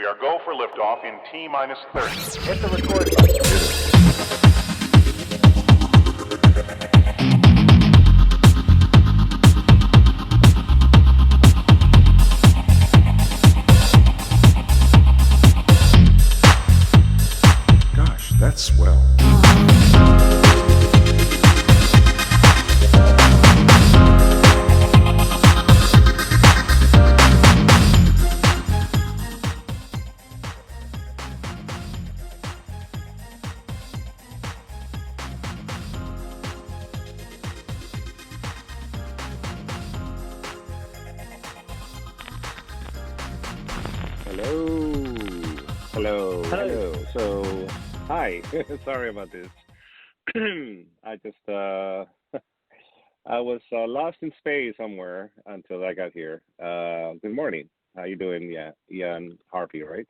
are go for liftoff in T-minus 30. Hit the record button. Gosh, that's swell. Hello. So, hi. Sorry about this. I just, I was lost in space somewhere until I got here. Good morning. How you doing? Yeah, Ian Harvey, right?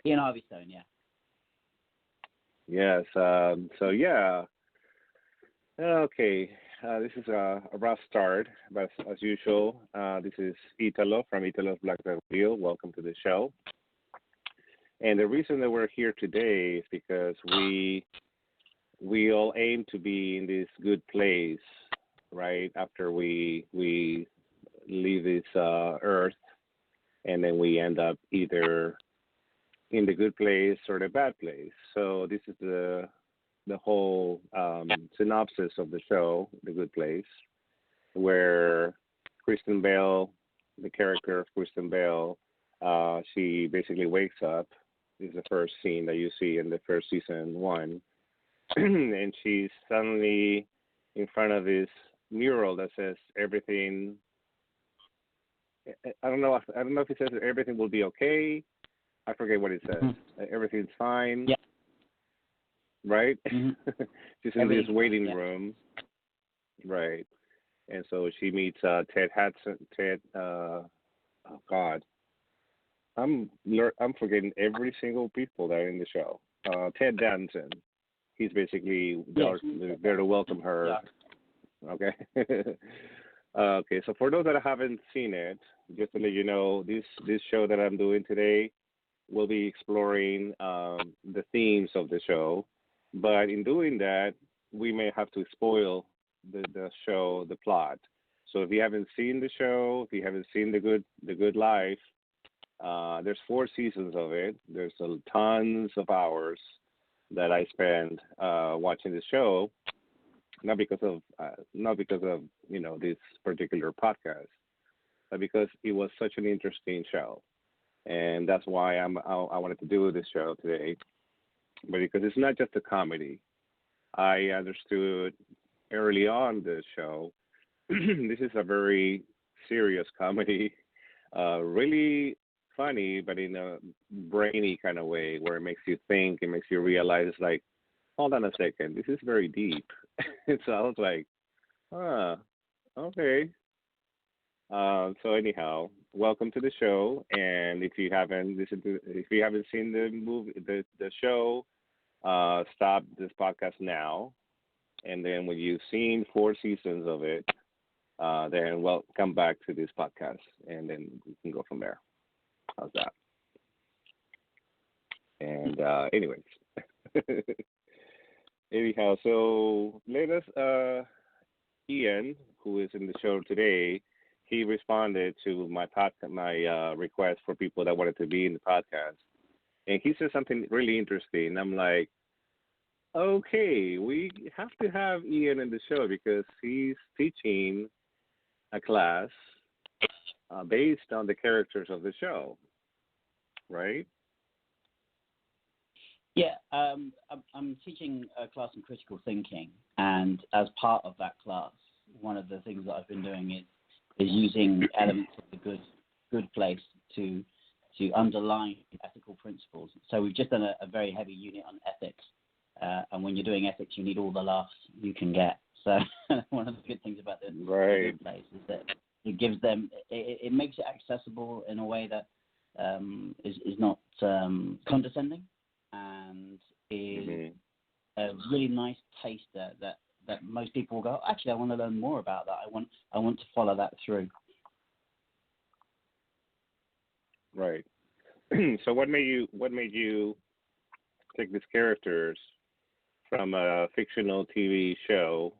Ian Harvey Stone, yeah. Yes. So yeah. Okay. This is a rough start, but as usual, this is Italo from Italo's Black Wheel. Welcome to the show. And the reason that we're here today is because we all aim to be in this good place, right? After we leave this earth, and then we end up either in the good place or the bad place. So this is the whole synopsis of the show, The Good Place, where Kristen Bell, the character of Kristen Bell, she basically wakes up. This is the first scene that you see in the first season 1. And she's suddenly in front of this mural that says everything. I don't know if it says everything will be okay. I forget what it says. Mm-hmm. Everything's fine. Yeah. Right? Mm-hmm. She's in this waiting room. Right. And so she meets Ted Hudson. Oh God. I'm forgetting every single people that are in the show. Ted Danson. He's basically there to welcome her. Yeah. Okay. Okay. So for those that haven't seen it, just to let you know, this show that I'm doing today will be exploring the themes of the show. But in doing that, we may have to spoil the show, the plot. So if you haven't seen the show, if you haven't seen The Good Life, there's 4 seasons of it. There's tons of hours that I spend watching the show, not because of this particular podcast, but because it was such an interesting show, and that's why I wanted to do this show today. But because it's not just a comedy, I understood early on the show this is a very serious comedy, really funny, but in a brainy kind of way where it makes you think, it makes you realize, like, hold on a second, this is very deep. So I was like, okay. So anyhow, welcome to the show. And if you haven't seen the movie, the show, stop this podcast now. And then when you've seen 4 seasons of it, then come back to this podcast, and then we can go from there. How's that? And anyways, anyhow, so latest Ian, who is in the show today, he responded to my request for people that wanted to be in the podcast, and he said something really interesting. I'm like, okay, we have to have Ian in the show because he's teaching a class based on the characters of the show, right? Yeah, I'm teaching a class in critical thinking, and as part of that class, one of the things that I've been doing is using elements of the good place to underline ethical principles. So we've just done a very heavy unit on ethics, and when you're doing ethics, you need all the laughs you can get. So one of the good things about the good place is that it gives them, it makes it accessible in a way that is not condescending, and is a really nice taste that most people will go, actually, I want to learn more about that. I want to follow that through. Right. So what made you take these characters from a fictional TV show,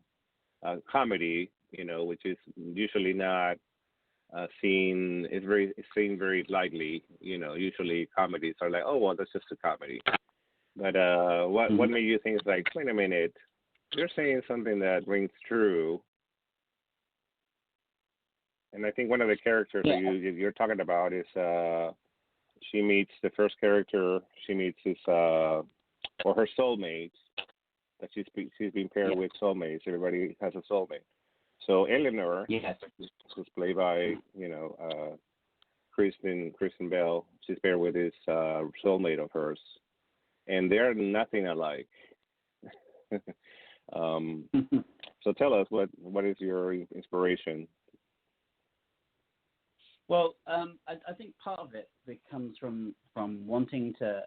comedy, which is usually not seen, it's seen very lightly. Usually comedies are like, oh well, that's just a comedy. But what made you think it's like, wait a minute, you're saying something that rings true? And I think one of the characters that you're talking about is she meets the first character. She meets his or her soulmates that she's been paired with soulmates. Everybody has a soulmate. So Eleanor, who's played by Kristen Bell, she's paired with this soulmate of hers, and they're nothing alike. So tell us what is your inspiration? Well, I think part of it comes from wanting to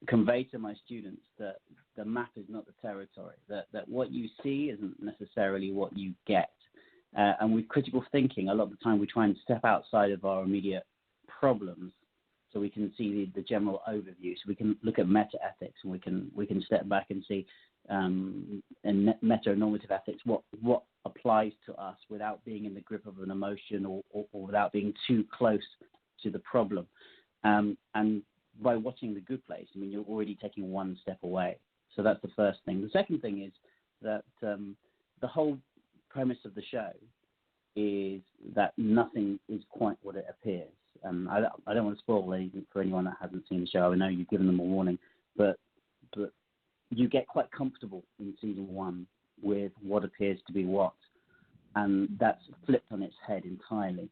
convey to my students that the map is not the territory, that what you see isn't necessarily what you get. And with critical thinking, a lot of the time we try and step outside of our immediate problems so we can see the general overview, so we can look at meta-ethics, and we can step back and see in meta-normative ethics what applies to us without being in the grip of an emotion or without being too close to the problem. And by watching The Good Place, I mean, you're already taking one step away. So that's the first thing. The second thing is that the whole premise of the show is that nothing is quite what it appears. I don't want to spoil anything for anyone that hasn't seen the show. I know you've given them a warning, but you get quite comfortable in season one with what appears to be what, and that's flipped on its head entirely.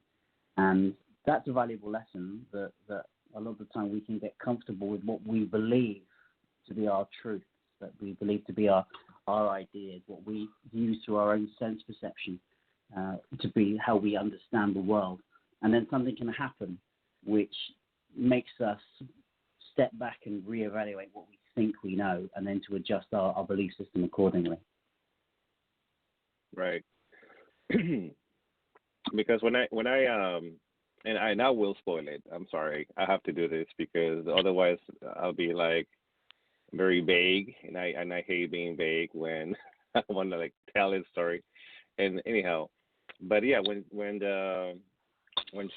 And that's a valuable lesson that a lot of the time we can get comfortable with what we believe to be our truth, that we believe to be our ideas, what we use through our own sense perception to be how we understand the world. And then something can happen which makes us step back and reevaluate what we think we know, and then to adjust our belief system accordingly. Right. Because when I and I now will spoil it. I'm sorry. I have to do this because otherwise I'll be like very vague, and I hate being vague when I want to like tell a story. And anyhow, but yeah, when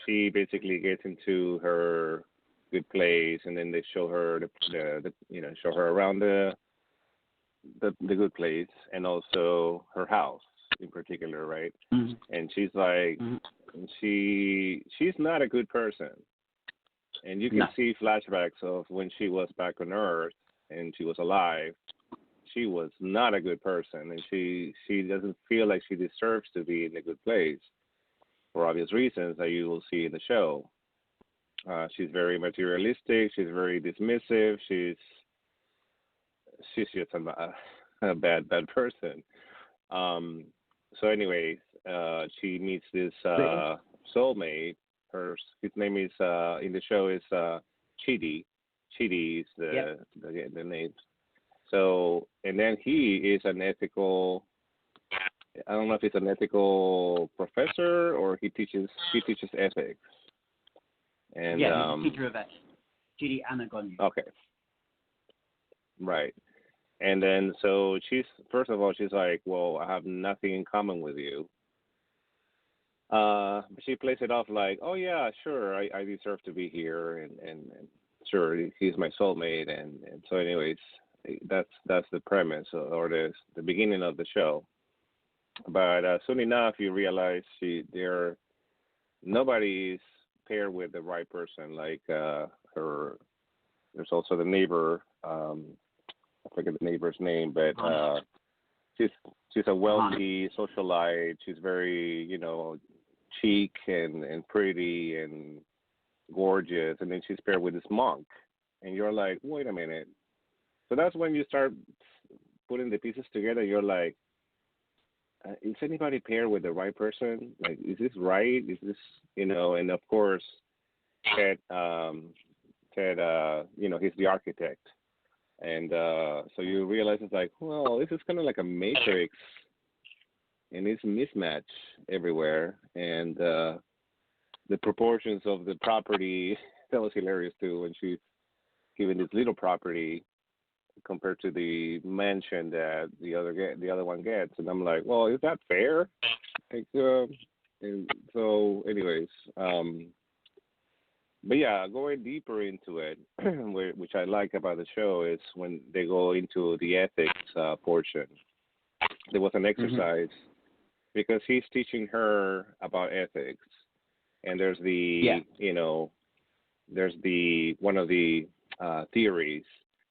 she basically gets into her good place, and then they show her the show her around the good place, and also her house in particular, right? Mm-hmm. And she's like, she's not a good person, and you can see flashbacks of when she was back on Earth and she was alive. She was not a good person, and she doesn't feel like she deserves to be in a good place for obvious reasons that you will see in the show. She's very materialistic. She's very dismissive. She's just a bad person. So, anyways, she meets this soulmate. His name is in the show is Chidi. Chidi is the name. So, and then he is an ethical. I don't know if he's an ethical professor or he teaches ethics. And he's a teacher of ethics. Chidi Anagonyu. Okay. Right. And then so first of all she's like, well, I have nothing in common with you. She plays it off like, oh yeah, sure, I deserve to be here, and sure, he's my soulmate, and so anyways, that's the premise or the beginning of the show. But soon enough, you realize nobody is paired with the right person. Like there's also the neighbor. I forget the neighbor's name, but she's a wealthy socialite. She's very, chic and pretty and gorgeous, and then she's paired with this monk, and you're like, wait a minute. So that's when you start putting the pieces together. You're like, is anybody paired with the right person? Like, is this right? Is this, and of course, Ted, he's the architect. And so you realize it's like, well, this is kind of like a matrix, and it's a mismatch everywhere. And the proportions of the property that was hilarious too when she's given this little property compared to the mansion that the other one gets, and I'm like, well, is that fair? Like, and so, anyways, but yeah, going deeper into it, which I like about the show is when they go into the ethics portion. There was an exercise because he's teaching her about ethics, and there's the there's the one of the theories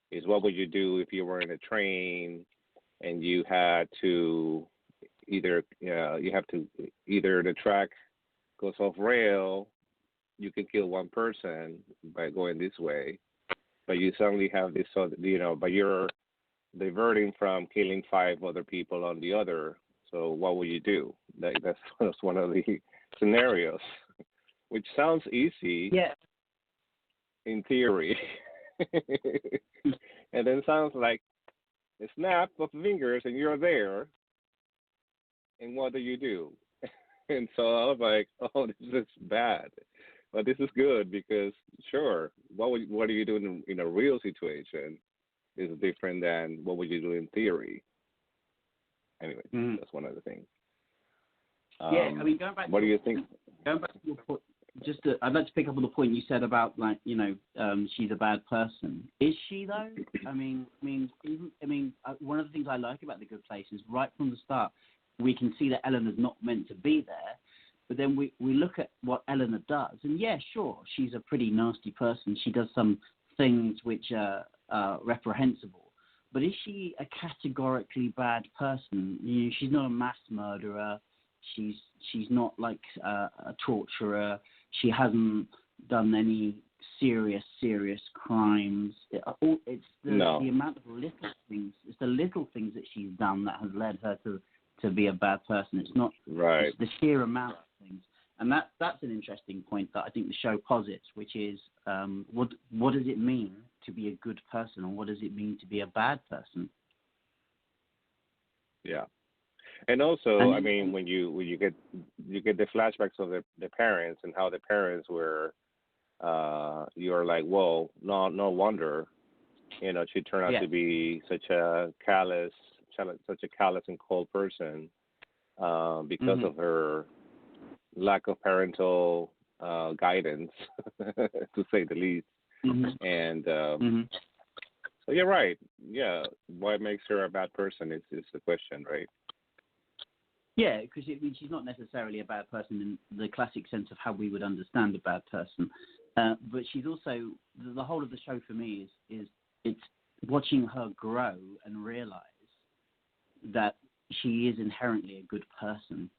is what would you do if you were in a train and you had to either the track goes off rail, you can kill one person by going this way, but you suddenly have this, but you're diverting from killing 5 other people on the other. So what would you do? That's one of the scenarios, which sounds easy in theory. And then sounds like a snap of fingers and you're there. And what do you do? And so I was like, oh, this is bad. But this is good because, sure, what do you do in a real situation is different than what would you do in theory. Anyway, that's one of the things. I mean, going back. What do you think? Going back to your point, I'd like to pick up on the point you said about she's a bad person. Is she though? I mean, one of the things I like about The Good Place is right from the start we can see that Eleanor's not meant to be there, but then we look at what Eleanor does, and yeah, sure, she's a pretty nasty person. She does some things which are reprehensible, but is she a categorically bad person? She's not a mass murderer. She's not like a torturer. She hasn't done any serious crimes. It's the amount of little things. It's the little things that she's done that has led her to be a bad person. It's not It's the sheer amount of things. And that's an interesting point that I think the show posits, which is what does it mean to be a good person, and what does it mean to be a bad person? Yeah. And also, I mean, when you get the flashbacks of the parents and how the parents were, you're like, whoa, no wonder, she turned out to be such a callous and cold person because of her lack of parental guidance, to say the least. And so you're right. Yeah, what makes her a bad person is the question, right? Yeah, because she's not necessarily a bad person in the classic sense of how we would understand a bad person, but she's also the whole of the show for me is it's watching her grow and realize that she is inherently a good person,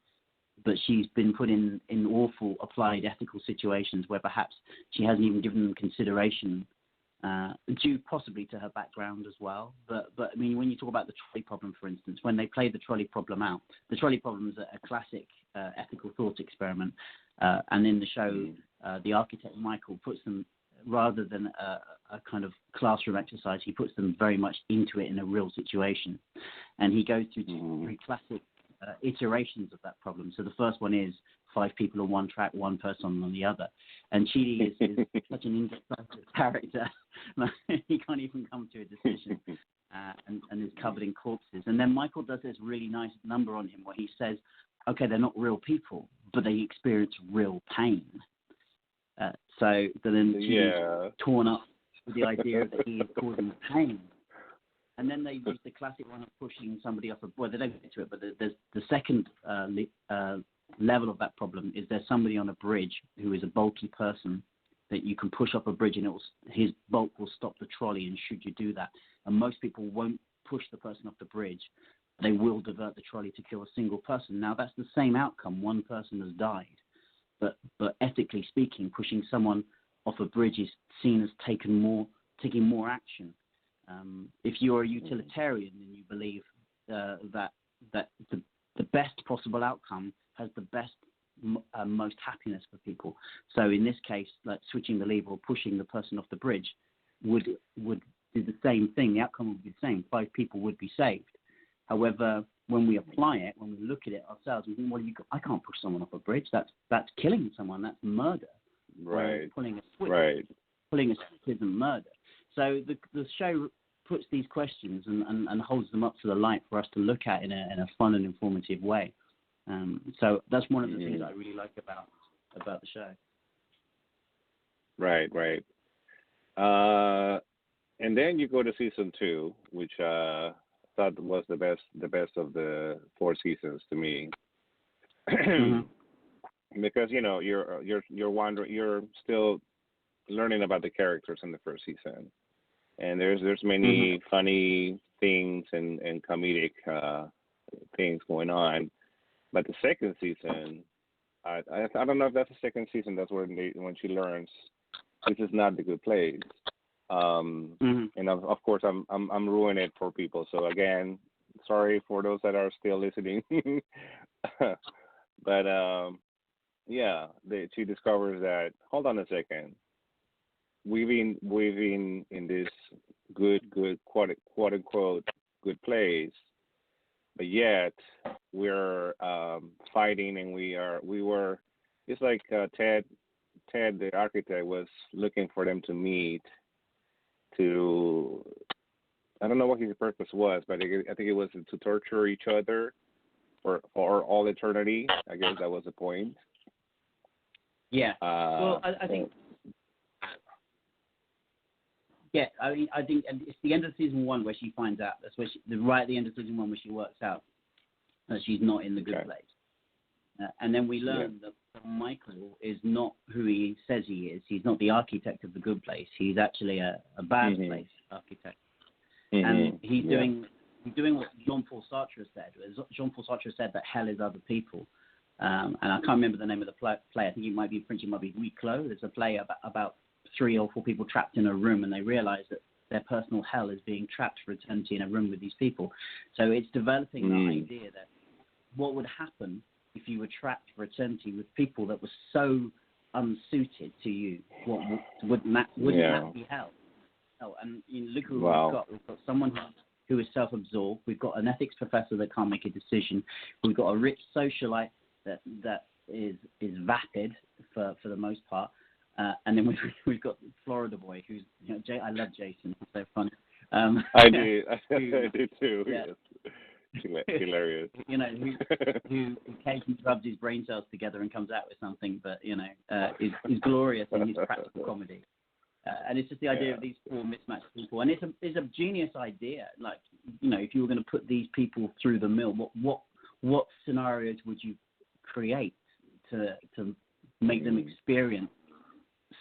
but she's been put in awful applied ethical situations where perhaps she hasn't even given them consideration, due possibly to her background as well. But I mean, when you talk about the trolley problem, for instance, when they play the trolley problem out, the trolley problem is a classic ethical thought experiment. And in the show, the architect Michael puts them, rather than a kind of classroom exercise, he puts them very much into it in a real situation. And he goes through 2 classic iterations of that problem. So the first one is 5 people on one track, one person on the other. And Chidi is such an indecisive character. He can't even come to a decision and is covered in corpses. And then Michael does this really nice number on him where he says, okay, they're not real people, but they experience real pain. So then Chidi's torn up with the idea that he is causing pain. And then they use the classic one of pushing somebody off well, they don't get to it, but there's the second level of that problem is there's somebody on a bridge who is a bulky person that you can push off a bridge and his bulk will stop the trolley, and should you do that. And most people won't push the person off the bridge. They will divert the trolley to kill a single person. Now, that's the same outcome. One person has died. But ethically speaking, pushing someone off a bridge is seen as taking more action. If you're a utilitarian and you believe that the best possible outcome has the best most happiness for people. So in this case, like switching the lever or pushing the person off the bridge would do the same thing. The outcome would be the same. 5 people would be saved. However, when we apply it, when we look at it ourselves, we think, well, I can't push someone off a bridge. That's killing someone. That's murder. Right. Pulling a switch. Right. Pulling a switch isn't murder. So the show puts these questions and holds them up to the light for us to look at in a fun and informative way. So that's one of the things I really like about the show. Right. And then you go to season 2, which I thought was the best of the 4 seasons to me. Because you're wondering, you're still learning about the characters in the first season, and there's many funny things and comedic things going on. But the second season, I don't know if that's the second season. That's when she learns this is not the good place. And of course I'm ruining it for people. So again, sorry for those that are still listening. But she discovers that, hold on a second, we've been in this good quote unquote good place, but yet we're fighting, and we were, it's like Ted the architect was looking for them to meet, to, I don't know what his purpose was, but I think it was to torture each other for all eternity. I guess that was the point. Yeah. Well, I think. Yeah, I mean, I think it's the end of season 1 where she finds out. That's where right at the end of season 1 where she works out that she's not in the good place. And then we learn that Michael is not who he says he is. He's not the architect of the good place. He's actually a bad place architect. And he's doing what Jean-Paul Sartre said. Jean-Paul Sartre said that hell is other people. And I can't remember the name of the play. I think it might be French. It might be Huis Clos. There's a play about 3 or 4 people trapped in a room, and they realize that their personal hell is being trapped for eternity in a room with these people. So it's developing the idea that what would happen if you were trapped for eternity with people that were so unsuited to you? Wouldn't that be hell? Oh, and look who we've got. We've got someone who is self-absorbed. We've got an ethics professor that can't make a decision. We've got a rich socialite that is vapid for the most part. And then we've got Florida boy, who's I love Jason. He's so funny. I do. I do too. Yeah. Yes. Hilarious. Who occasionally rubs his brain cells together and comes out with something, but is glorious in his practical comedy. And it's just the idea of these 4 mismatched people, and it's a genius idea. Like, if you were going to put these people through the mill, what scenarios would you create to make them experience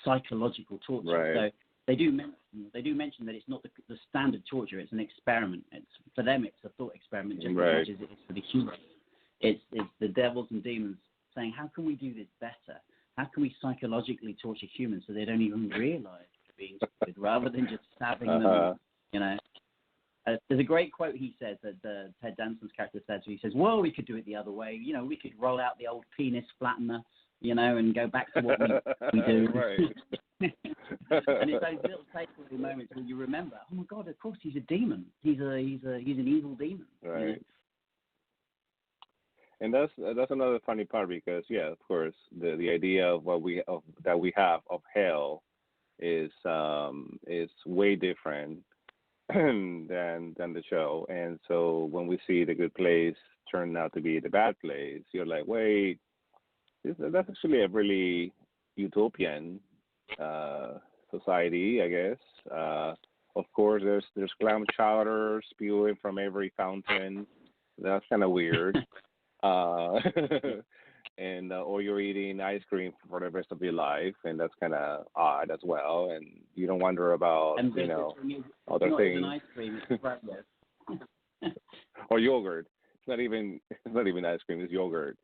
psychological torture? Right. So they do mention that it's not the standard torture; it's an experiment. For them, it's a thought experiment just as much as it is for the human. It's the devils and demons saying, how can we do this better? How can we psychologically torture humans so they don't even realize they're being stupid, rather than just stabbing them? There's a great quote he says that Ted Danson's character says. He says, "Well, we could do it the other way. We could roll out the old penis flattener, and go back to what we do." Right. And it's those little takeaway moments when you remember, oh my God, of course he's a demon. He's an evil demon. Right. And that's another funny part, because of course the idea of that we have of hell is way different than the show. And so when we see the good place turn out to be the bad place, you're like, wait, that's actually a really utopian society, I guess. Of course, there's clam chowder spewing from every fountain. That's kind of weird. And or you're eating ice cream for the rest of your life, and that's kind of odd as well. And you don't wonder about other things. Ice cream, it's or yogurt. It's not even ice cream. It's yogurt.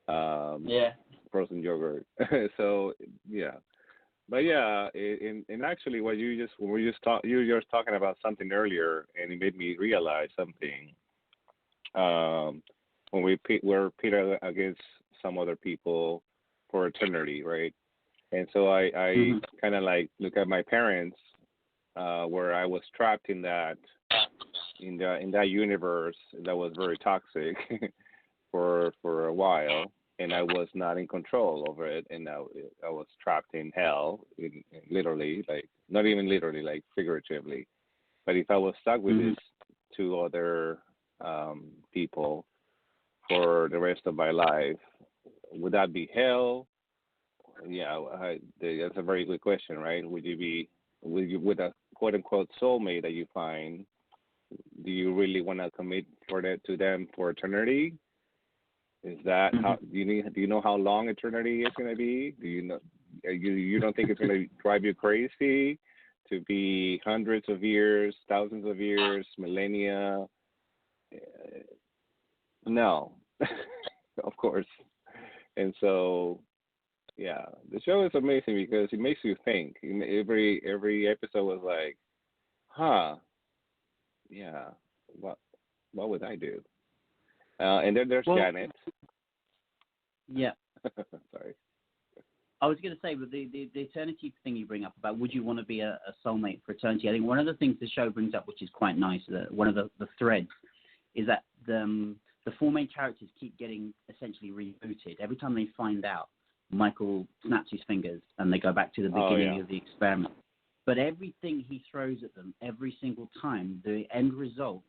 Frozen yogurt. So but and actually, what you were just talking about something earlier, and it made me realize something. When we're pitted against some other people for eternity, right? And so I kind of like look at my parents, where I was trapped in that universe that was very toxic for a while, and I was not in control over it, and I was trapped in hell, literally, like not even literally, like figuratively. But if I was stuck with these two other people for the rest of my life, would that be hell? Yeah, that's a very good question, right? Would you with a quote unquote soulmate that you find? Do you really want to commit to them for eternity? Is that how do you know how long eternity is going to be? Do you know you don't think it's going to drive you crazy to be hundreds of years, thousands of years, millennia? No, of course. And so, yeah, the show is amazing because it makes you think. Every episode was like, huh, yeah, what would I do? And then there's Janet. Yeah. Sorry. I was going to say, but the eternity thing you bring up about would you want to be a soulmate for eternity? I think one of the things the show brings up, which is quite nice, one of the threads, is that the four main characters keep getting essentially rebooted. Every time they find out, Michael snaps his fingers and they go back to the beginning of the experiment. But everything he throws at them, every single time, the end result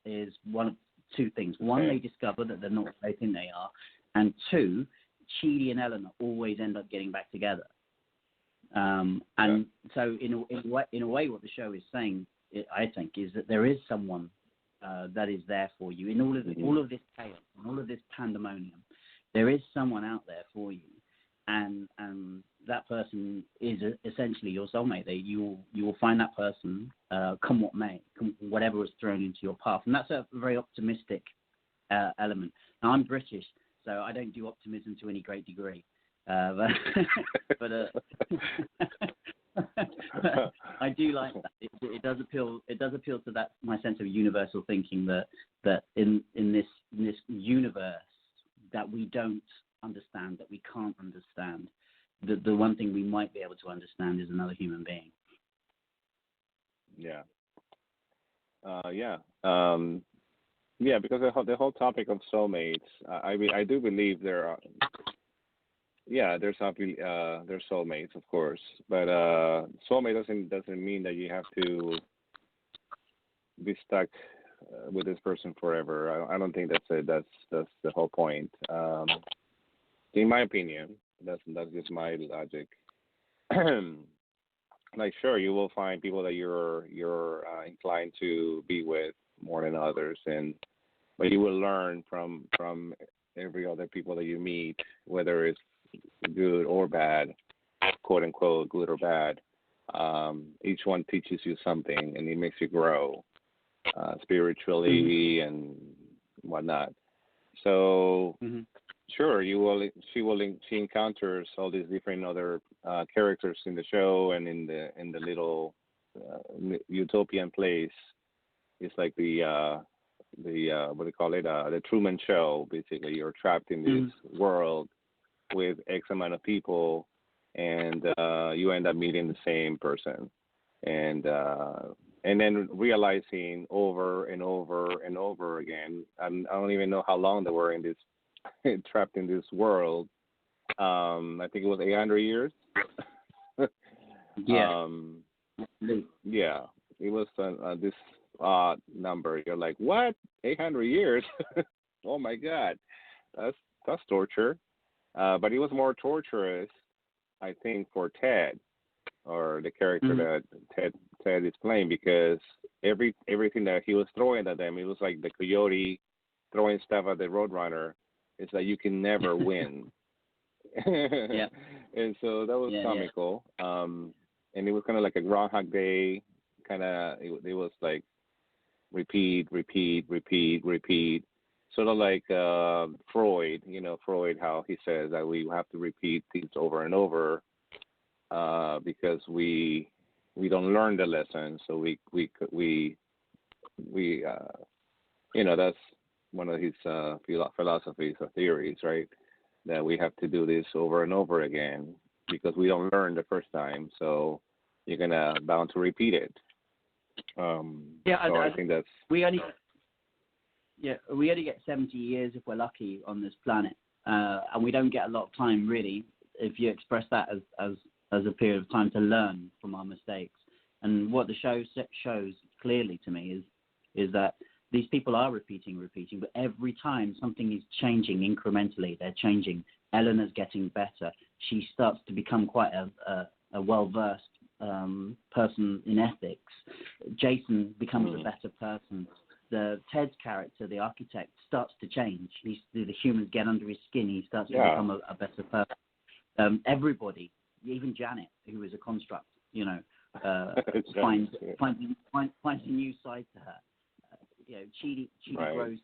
is one of two things. One, they discover that they're not what they think they are. And two, Chidi and Eleanor always end up getting back together. So in a way, what the show is saying, I think, is that there is someone that is there for you in all of this chaos and all of this pandemonium. There is someone out there for you, and that person is essentially your soulmate. You will find that person, come what may, whatever is thrown into your path, and that's a very optimistic element. Now, I'm British, so I don't do optimism to any great degree, but I do like that. It does appeal. It does appeal to that my sense of universal thinking that in this universe that we don't understand, that we can't understand, the one thing we might be able to understand is another human being. Yeah. Yeah, because the whole topic of soulmates, I do believe there are. Yeah, there's soulmates, of course, but soulmate doesn't mean that you have to be stuck with this person forever. I don't think that's the whole point. In my opinion, that's just my logic. Like, sure, you will find people that you're inclined to be with more than others, but you will learn from every other people that you meet, whether it's good or bad, quote unquote, good or bad. Each one teaches you something, and it makes you grow spiritually and whatnot. So, sure, she encounters all these different other characters in the show and in the little utopian place. It's like the what do you call it? The Truman Show. Basically, you're trapped in this world with X amount of people, and you end up meeting the same person, and then realizing over and over and over again. I don't even know how long they were in this trapped in this world. I think it was 800 years. Yeah. Yeah, it was this odd number. You're like, what? 800 years? Oh my God, that's torture. But it was more torturous, I think, for Ted, or the character that Ted is playing, because everything that he was throwing at them, it was like the coyote throwing stuff at the roadrunner. It's like you can never win. Yeah. And so that was comical. And it was kind of like a Groundhog Day kind of. It was like repeat. Sort of like Freud, Freud, how he says that we have to repeat things over and over because we don't learn the lesson. So we that's one of his philosophies or theories, right? That we have to do this over and over again because we don't learn the first time. So you're bound to repeat it. I think that's we only get 70 years if we're lucky on this planet. and we don't get a lot of time really if you express that as a period of time to learn from our mistakes. And what the show shows clearly to me is that these people are repeating, but every time something is changing incrementally. They're changing. Eleanor's getting better. She starts to become quite a well-versed person in ethics. Jason becomes a better person. Ted's character, the architect, starts to change. The humans get under his skin. He starts to become a better person. Everybody, even Janet, who is a construct, finds a new side to her. Chidi grows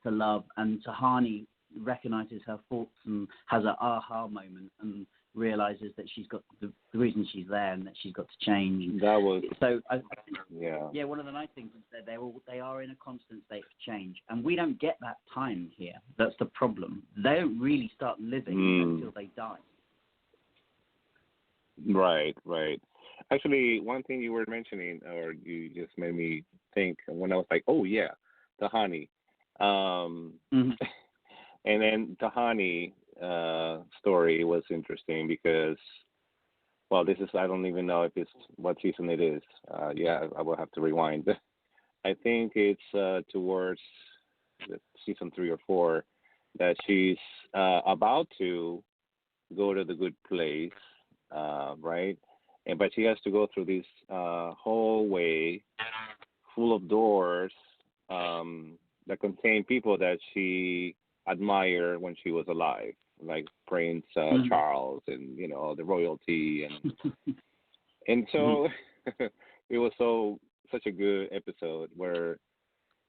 to love, and Tahani recognizes her faults and has an aha moment and realizes that she's got the reason she's there and that she's got to change. That was so. I think, one of the nice things is that they are in a constant state of change, and we don't get that time here. That's the problem. They don't really start living until they die. Right. Actually, one thing you were mentioning, or you just made me think when I was like, oh yeah, Tahani. And then Tahani story was interesting because, well, I don't even know if it's what season it is. I will have to rewind. I think it's towards season 3 or 4 that she's about to go to the good place, right? But she has to go through this hallway full of doors that contain people that she admired when she was alive, like Prince Charles and the royalty and so it was such a good episode where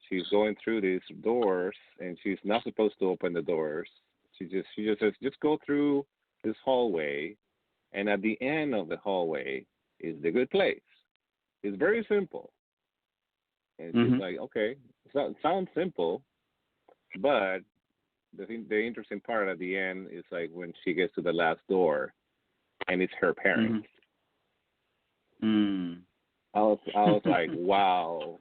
she's going through these doors and she's not supposed to open the doors. She just says just go through this hallway. And at the end of the hallway is the good place. It's very simple. And she's like, okay, it sounds simple, but the interesting part at the end is like when she gets to the last door, and it's her parents. I was like, wow,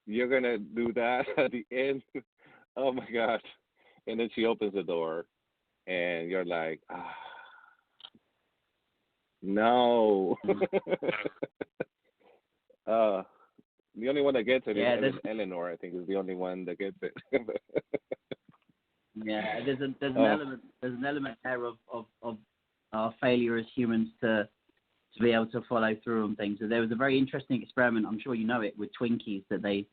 you're gonna do that at the end? Oh my gosh! And then she opens the door, and you're like, no. The only one that gets it is Eleanor. I think is the only one that gets it. There's an element there of our failure as humans to be able to follow through on things. So there was a very interesting experiment. I'm sure you know it, with Twinkies that they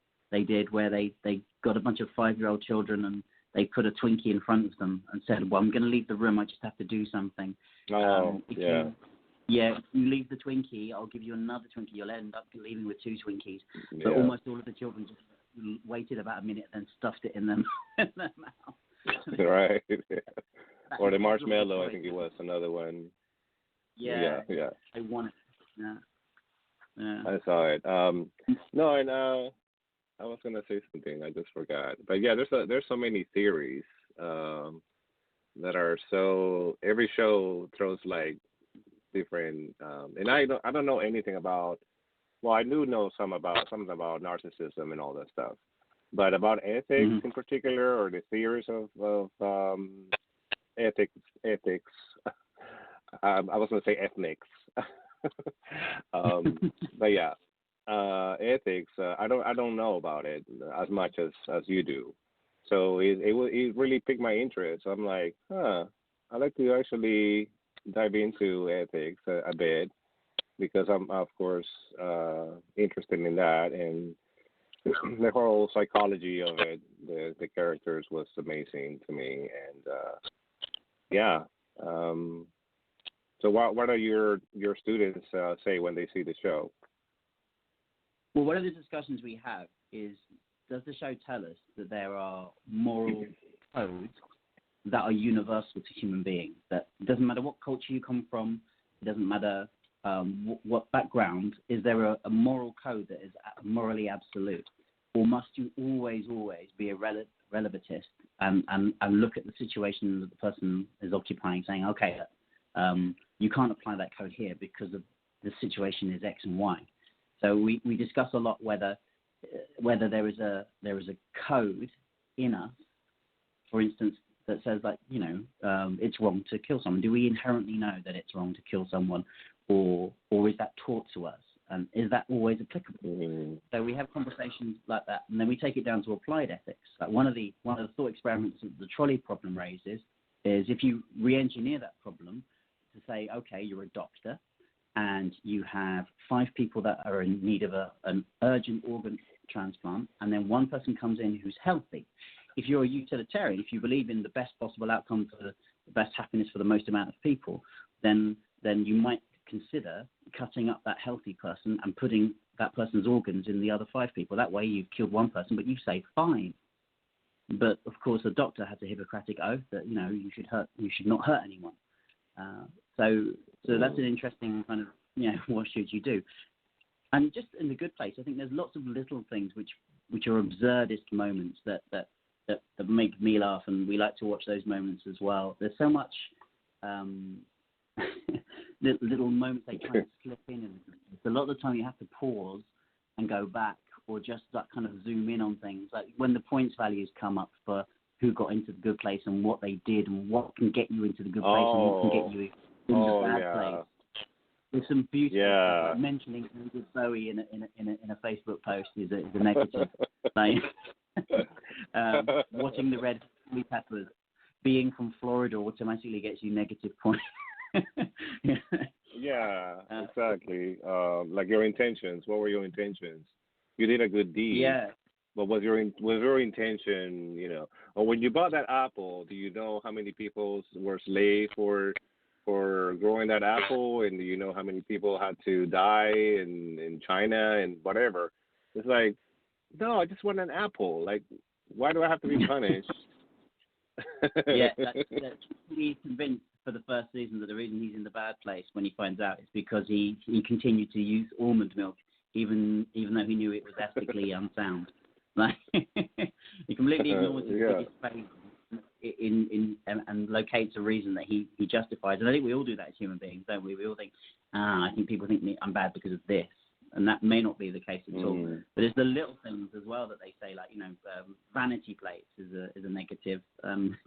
did, where they got a bunch of 5-year-old children and they put a Twinkie in front of them and said, "Well, I'm going to leave the room. I just have to do something." If you leave the Twinkie, I'll give you another Twinkie. You'll end up leaving with 2 Twinkies. But almost all of the children just waited about a minute and then stuffed it in their mouth. Right. Or the marshmallow, I think it was another one. Yeah. I want it. Yeah. I saw it. No, and I was gonna say something. I just forgot. But yeah, there's so many theories that are so. Every show throws like different. And I don't know anything about. Well, I do know something about narcissism and all that stuff. But about ethics in particular, or the theories of ethics. I was going to say ethnics. But yeah, ethics. I don't know about it as much as you do. So it really piqued my interest. I'm like, I'd like to actually dive into ethics a bit, because I'm of course interested in that, and the whole psychology of it, the characters was amazing to me, and so what are your students say when they see the show? Well, one of the discussions we have is, does the show tell us that there are moral codes that are universal to human beings? That it doesn't matter what culture you come from, it doesn't matter what background, is there a moral code that is morally absolute? Or must you always be a relativist and look at the situation that the person is occupying, saying, okay, you can't apply that code here because of the situation is X and Y. So we discuss a lot whether there is a code in us. For instance, that says that, it's wrong to kill someone? Do we inherently know that it's wrong to kill someone, or is that taught to us? And is that always applicable? So we have conversations like that, and then we take it down to applied ethics. Like one of the thought experiments that the trolley problem raises is if you re-engineer that problem to say, okay, you're a doctor, and you have 5 people that are in need of an urgent organ transplant, and then one person comes in who's healthy. If you're a utilitarian, if you believe in the best possible outcome for the best happiness for the most amount of people, then you might consider cutting up that healthy person and putting that person's organs in the other 5 people. That way you've killed one person, but you've saved 5. But of course, the doctor has a Hippocratic oath that you should not hurt anyone. So that's an interesting kind of what should you do? And just in The Good Place, I think there's lots of little things which are absurdist moments that make me laugh, and we like to watch those moments as well. There's so much little moments they try to slip in, and a lot of the time you have to pause and go back, or just like kind of zoom in on things, like when the points values come up for who got into the good place and what they did and what can get you into the good place and what can get you in the bad place. There's some beautiful stuff, like mentioning Zoe in a Facebook post is a negative. Like watching the red chili peppers, being from Florida automatically gets you negative points. Yeah, exactly. Like your intentions. What were your intentions? You did a good deed. Yeah. But was your intention, or when you bought that apple, do you know how many people were slaves for growing that apple, and do you know how many people had to die in China and whatever? It's like, no, I just want an apple. Like, why do I have to be punished? Yeah, he's convinced for the first season that the reason he's in the bad place when he finds out is because he continued to use almond milk even though he knew it was ethically unsound. Like he completely ignores his biggest failure and locates a reason that he justifies. And I think we all do that as human beings, don't we? We all think, I think people think I'm bad because of this. And that may not be the case at all. But it's the little things as well that they say, like, vanity plates is a negative.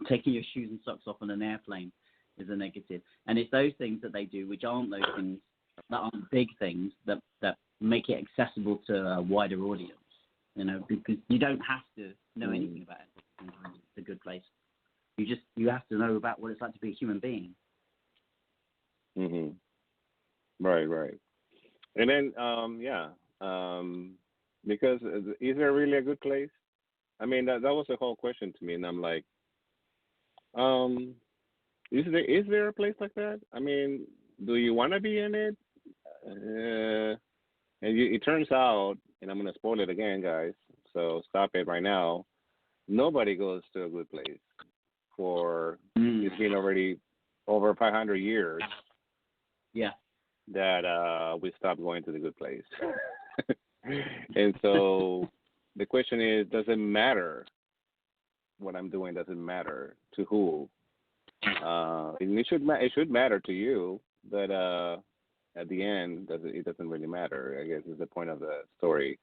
Taking your shoes and socks off on an airplane is a negative. And it's those things that they do, which aren't those things, that aren't big things, that make it accessible to a wider audience. Because you don't have to know anything about it. It's a good place. You have to know about what it's like to be a human being. Right. And then, because is there really a good place? I mean, that was the whole question to me, and I'm like, is there a place like that? I mean, do you want to be in it? It turns out, and I'm going to spoil it again, guys, so stop it right now, nobody goes to a good place for, it's been already over 500 years. Yeah. That we stopped going to the good place. And so the question is, does it matter what I'm doing? Does it matter to who? And it should matter to you, but at the end, it doesn't really matter, I guess is the point of the story.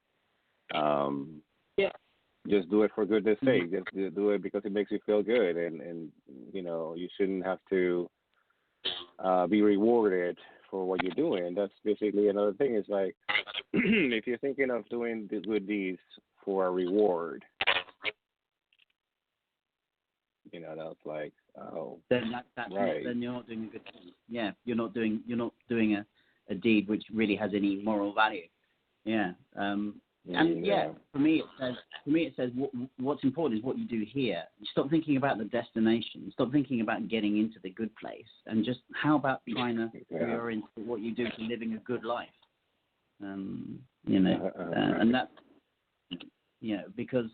Just do it for goodness sake. Just do it because it makes you feel good, and you shouldn't have to be rewarded for what you're doing. That's basically another thing. Is like, if you're thinking of doing the good deeds for a reward, that's like, then that's right. Then you're not doing a good thing. Yeah, you're not doing a deed which really has any moral value. Yeah. For me it says what's important is what you do here. Stop thinking about the destination. Stop thinking about getting into the good place, and just how about trying to reorient what you do to living a good life. And that, because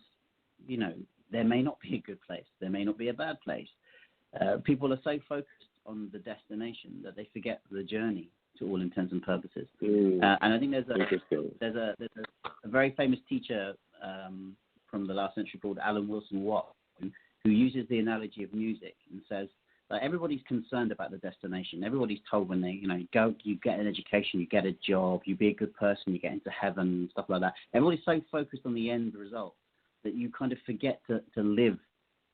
there may not be a good place, there may not be a bad place. People are so focused on the destination that they forget the journey, to all intents and purposes. And I think there's a very famous teacher from the last century called Alan Wilson Watt, who uses the analogy of music and says that everybody's concerned about the destination. Everybody's told when they go, you get an education, you get a job, you be a good person, you get into heaven and stuff like that. Everybody's so focused on the end result that you kind of forget to live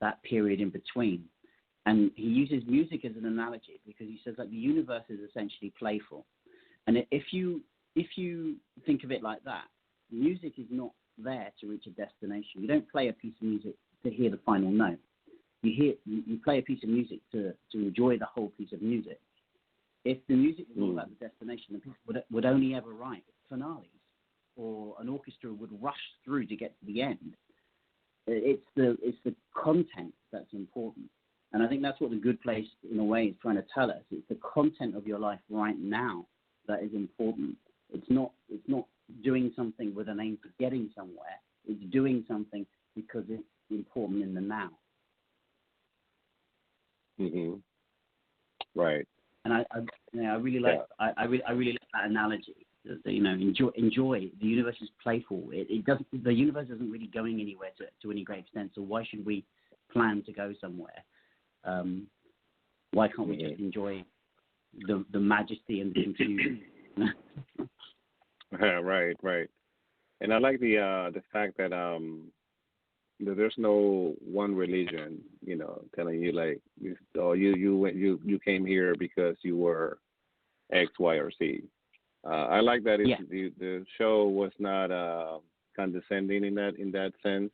that period in between. And he uses music as an analogy because he says that the universe is essentially playful. And if you think of it like that, music is not there to reach a destination. You don't play a piece of music to hear the final note. You play a piece of music to enjoy the whole piece of music. If the music was all about the destination, then people would only ever write finales, or an orchestra would rush through to get to the end. It's the content that's important. And I think that's what The Good Place, in a way, is trying to tell us. It's the content of your life right now that is important. It's not doing something with an aim to getting somewhere. It's doing something because it's important in the now. Mm-hmm. Right. And I really like I really like that analogy. Enjoy. The universe is playful. The universe isn't really going anywhere to any great extent. So why should we plan to go somewhere? Why can't we just enjoy the majesty and the confusion? Right. And I like the fact that there's no one religion, telling you like, you came here because you were X, Y, or Z. I like that the show was not condescending in that sense.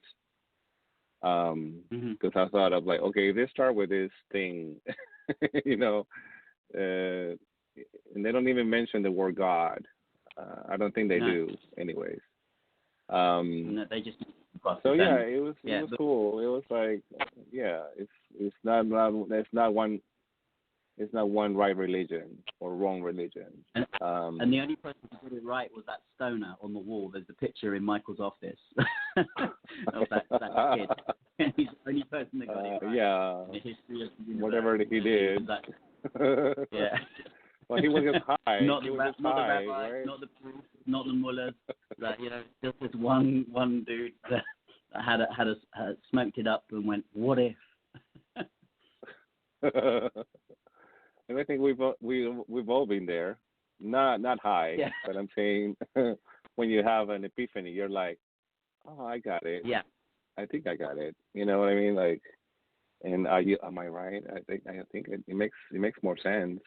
Because I thought of like, okay, if they start with this thing, and they don't even mention the word God. I don't think they do, anyways. No, they just. So yeah, it was cool. It was like, it's not one right religion or wrong religion. And the only person who did it right was that stoner on the wall. There's the picture in Michael's office of that kid. He's the only person that got it right. Yeah. In the history of the universe. Whatever he did. Yeah. Well, he was just high. Not the rabbi, right? not the priest, not the mullahs. That just this one dude that had smoked it up and went, what if? And I think we've all been there, not high, but I'm saying when you have an epiphany, you're like, oh, I got it. Yeah. I think I got it. You know what I mean? Like, and am I right? I think it makes more sense.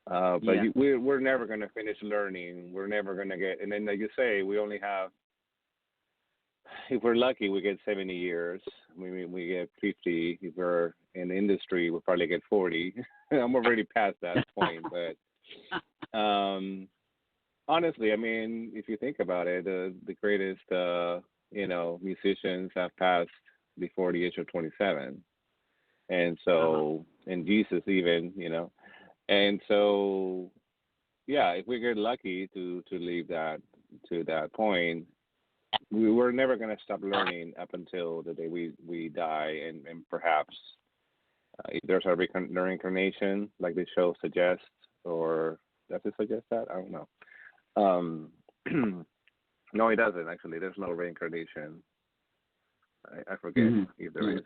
But we're never going to finish learning. We're never going to get, and then like you say, we only have, if we're lucky, we get 70 years. We get 50. If we're in the industry, we'll probably get 40. I'm already past that point. But honestly, I mean, if you think about it, the greatest, musicians have passed before the age of 27. And so, and Jesus even, and so, if we get lucky to leave that to that point, we're never going to stop learning up until the day we die, and perhaps if there's a reincarnation, like the show suggests, or does it suggest that? I don't know. No, it doesn't actually. There's no reincarnation. I forget if there is.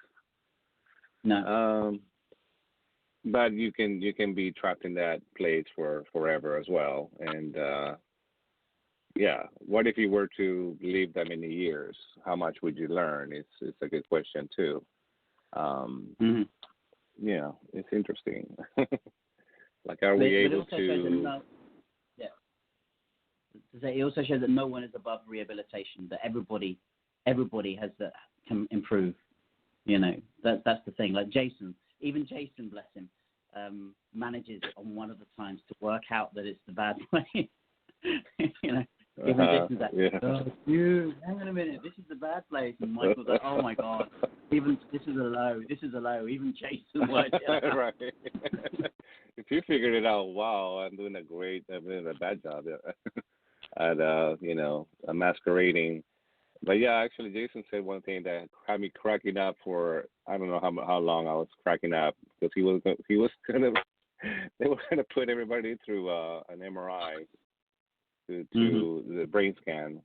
No. But you can be trapped in that place for forever as well, and what if you were to live that many years? How much would you learn? It's a good question too. Yeah, it's interesting. Like, are we able to? It also shows that no one is above rehabilitation. That everybody has can improve. That's the thing. Like Jason, bless him, manages on one of the times to work out that it's the bad way. Even Jason's like, oh, dude, hang on a minute, this is the bad place. And Michael's like, oh my God, even this is a low. Even Jason worked it out. Right. If you figured it out, wow, I'm doing a bad job at masquerading. But yeah, actually, Jason said one thing that had me cracking up for I don't know how long I was cracking up, because they were gonna put everybody through an MRI to the brain scan,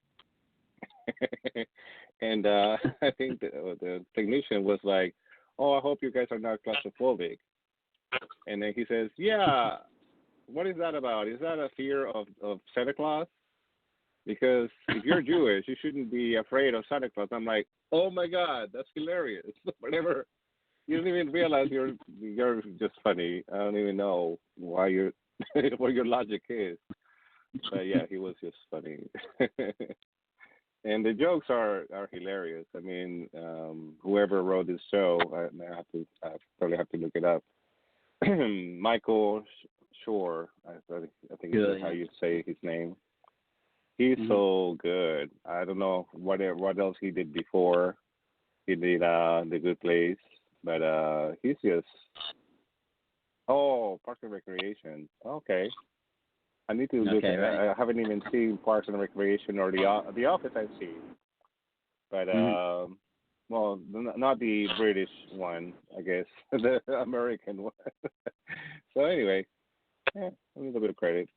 and I think the technician was like, "Oh, I hope you guys are not claustrophobic," and then he says, "Yeah, what is that about? Is that a fear of Santa Claus? Because if you're Jewish, you shouldn't be afraid of Santa Claus." I'm like, oh my God, that's hilarious. Whenever You don't even realize you're just funny. I don't even know why you're what your logic is. But yeah, he was just funny. And the jokes are hilarious. I mean, whoever wrote this show, I probably have to look it up. Michael Shore, I think is how you say his name. He's so good. I don't know what else he did before. He did The Good Place, but he's just Parks and Recreation. Okay. I need to look. Right. I haven't even seen Parks and Recreation or The Office. I've seen, but well, not the British one, I guess, the American one. So anyway, a little bit of credit.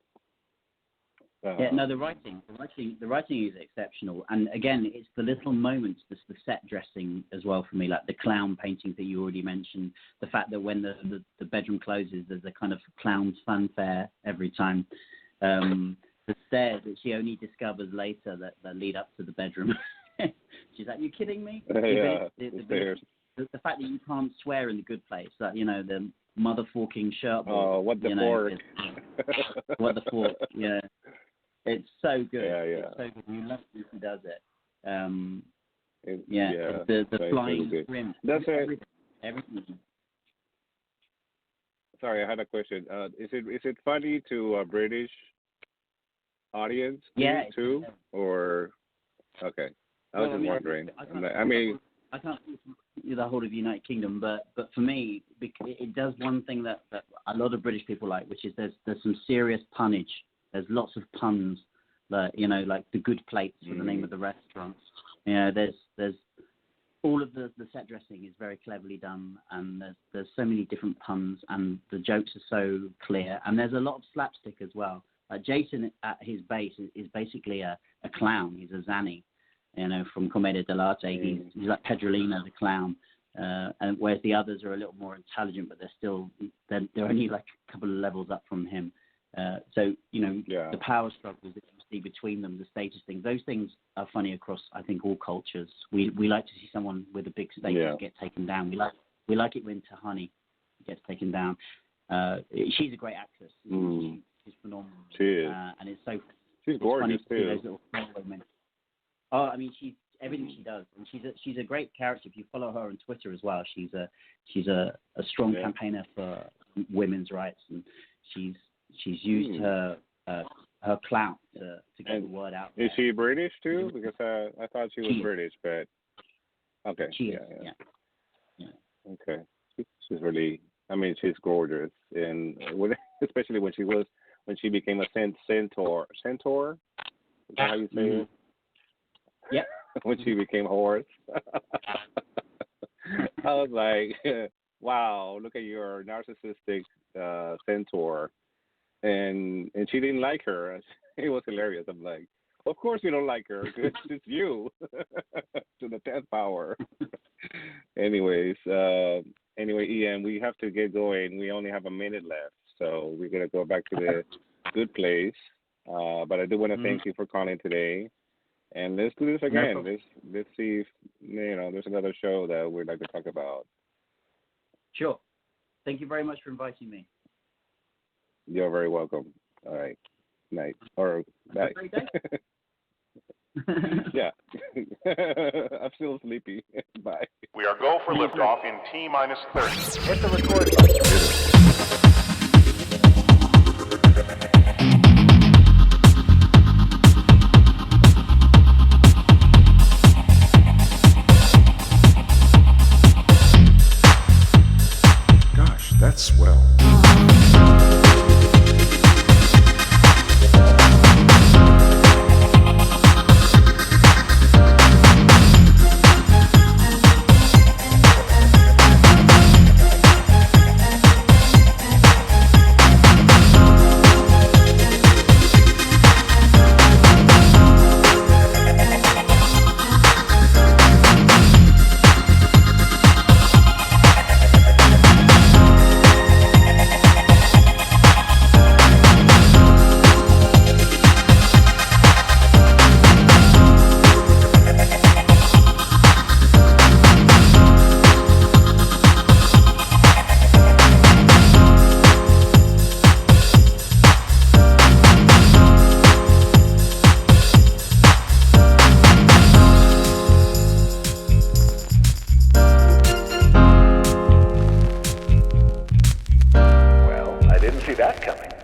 No, the writing is exceptional, and again, it's the little moments, the set dressing as well for me, like the clown paintings that you already mentioned. The fact that when the bedroom closes, there's a kind of clown's fanfare every time. The stairs that she only discovers later that lead up to the bedroom. She's like, "You kidding me?" Yeah, the fact that you can't swear in The Good Place, that the mother forking shirt. What the fork? What the fork? Yeah, it's so good. Yeah. It's so good. You love when she does it. The flying really shrimp. That's everything. Sorry, I had a question. Is it funny to a British audience too? Or okay, I was just wondering. I can't speak the whole of the United Kingdom, but for me, it does one thing that a lot of British people like, which is there's some serious punnage. There's lots of puns, like the Good Plates for the name of the restaurant. There's all of the set dressing is very cleverly done, and there's so many different puns, and the jokes are so clear, and there's a lot of slapstick as well. Jason at his base is basically a clown. He's a Zanny, from Commedia dell'arte. He's like Pedrolina the clown, and whereas the others are a little more intelligent, but they're only like a couple of levels up from him. The power struggles that you see between them, the status things, those things are funny across, I think, all cultures. We like to see someone with a big status get taken down. We like it when Tahani gets taken down. She's a great actress. She's phenomenal. She is. And she's gorgeous too. Those little women. Oh, I mean, she's everything she does, and she's a great character. If you follow her on Twitter as well, she's a strong campaigner for women's rights, and she's used her clout to get the word out there. Is she British too? Because I thought she was British, but okay. She is. Yeah. Okay. She's really. I mean, she's gorgeous, and especially when she became a centaur. Centaur? Is that how you say it? Yep. When she became a horse. I was like, wow, look at your narcissistic centaur. And she didn't like her. It was hilarious. I'm like, of course you don't like her. It's you. To the 10th power. Anyways, Ian, we have to get going. We only have a minute left, so we're gonna go back to the Good Place. But I do want to thank you for calling today, and let's do this again. Let's see if there's another show that we'd like to talk about. Sure. Thank you very much for inviting me. You're very welcome. All right. Night or bye. Yeah. I'm still sleepy. Bye. We are go for liftoff in T-minus 30. Hit the record button. Gosh, that's swell. see that coming.